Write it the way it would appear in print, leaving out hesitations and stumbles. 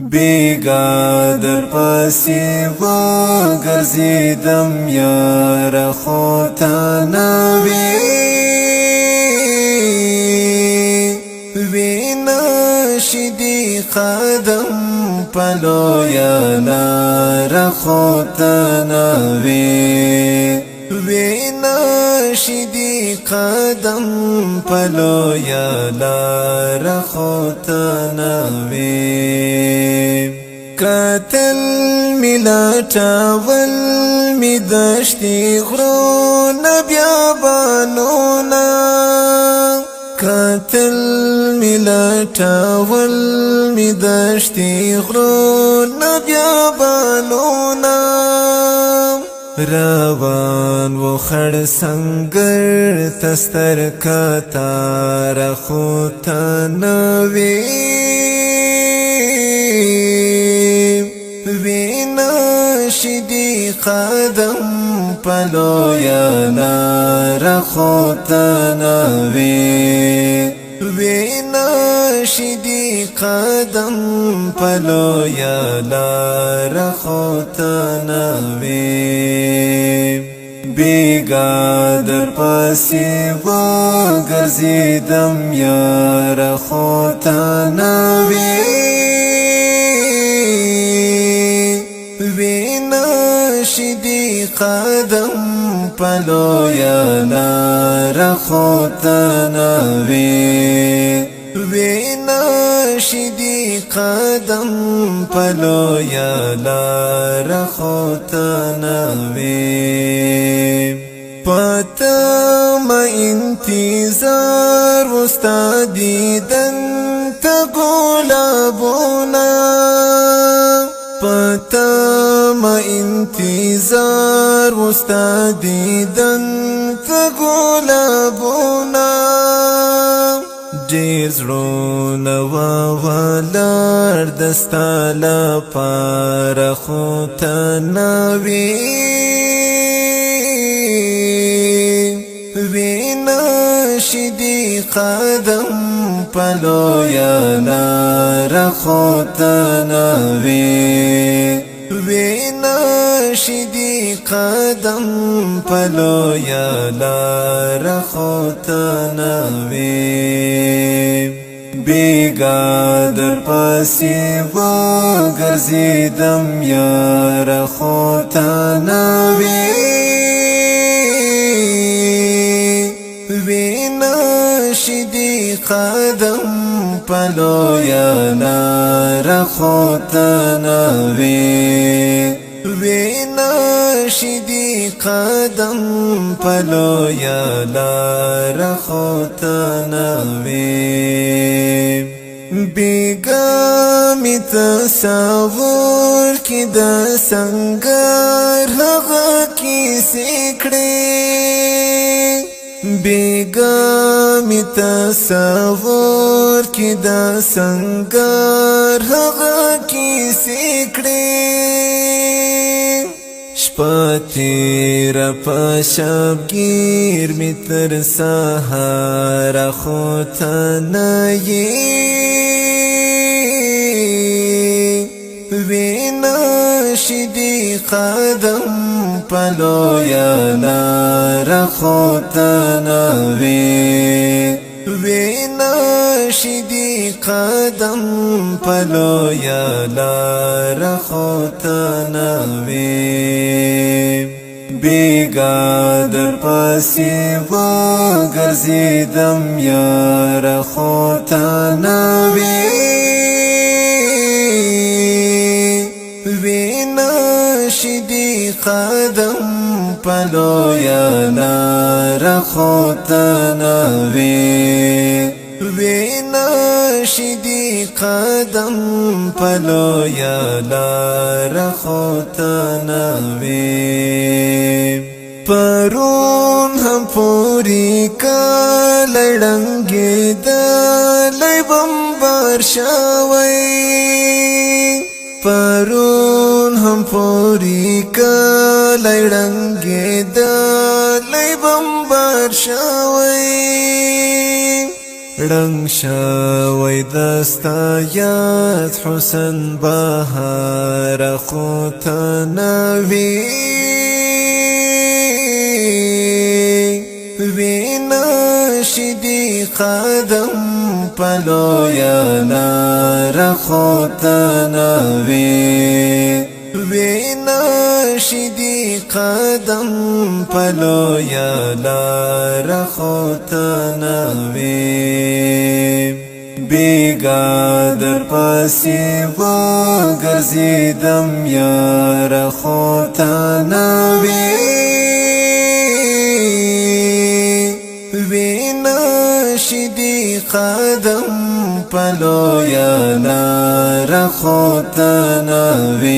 بیگا در پسی وگرزیدم یار خوتا نوی ویناشدی قدم پلو یا لار خوتا نوی ویناشدی قدم پلو یا لار خوتا نوی قاتل ملاتاول می دشتی غرون بیابانونا قاتل ملاتاول می دشتی غرون بیابانونا روان و خړ سنگر تستر کتار خوتا نوی ویناشدی قدم پلو یا لار خوتا نوی ویناشدی قدم پلو یا لار خوتا نوی بیگا در پسی وگرزیدم یار خوتا نوی ویناشدی قدم پلو یا لار خوتا نوی ویناشدی قدم پلو یا لار خوتا نوی پتا ما انتظار وستا دیدن تا گلابونا پتا ما انتظار وستا دیدن تا گلابونا ډیر زړونه وولار دستا لپاره خو ته نوی ویناشدی قدم پلو یا لار خو ته نوی ویناشدی قدم پلو یا لار خوتا نوی بیگا در پسی وگرزیدم یار خوتا نوی ویناشدی قدم پلو یا لار خوتا نوی ویناشدی قدم پلو یا لار خوتا نوی بیگا می تصور کی دا سنگر هغه کیسې کړې بیگا می تصور کی دا سنگر هغه کیسې کړې شپه تیره په شبگیر می تر سهاره خو ته نه یې ویناشدی قدم پلو یا لار خوتا نوی ویناشدی قدم پلو یا لار خوتا نوی بیگا در پسی وگرزیدم یار خوتا نوی ویناشدی قدم پلو یا لار خوتا نوی ویناشدی قدم پلو یا لار خوتا نوی پرون هم پوری کالی ڈنگی دالی بمبار شاوی پرون هم پوری کالی ڈنگی دالی بمبار شاوی رنگ شوی دستا یاد حسن بهار خوتنوی ویناشدی قدم پلو یا لار خوتنوی ویناشدی قدم پلو یا لار خوتنوی بیگا در پسی و گرزیدم یار خوتنوی ویناشدی قدم پلو یا لار خوتنوی